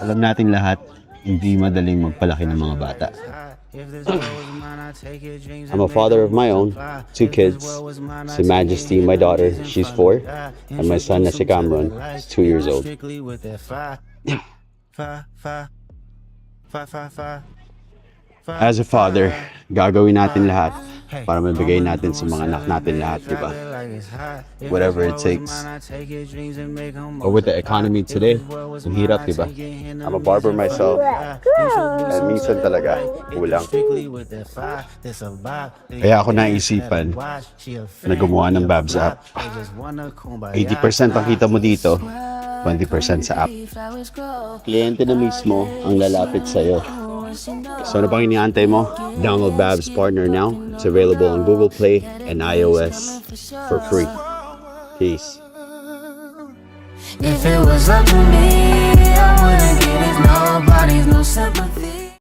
Alam natin lahat, hindi madaling magpalaki ng mga bata. I'm a father of my own, 2 kids. Si Majesty, my daughter, she's 4. And my son na si Cameron, is 2 years old. As a father, gagawin natin lahat para mabigay natin sa mga anak natin lahat, di ba? Whatever it takes. Or with the economy today, ang hirap, di ba? I'm a barber myself. And minsan talaga, kulang. Kaya ako naisipan na gumawa ng Babs app. 80% ang kita mo dito, 20% sa app. Kliyente na mismo ang lalapit sa'yo. So ano pang iniantay mo? Download Babs Partner now. It's available on Google Play and iOS for free. Peace. If it was up to me, I wouldn't give it nobody's no sympathy.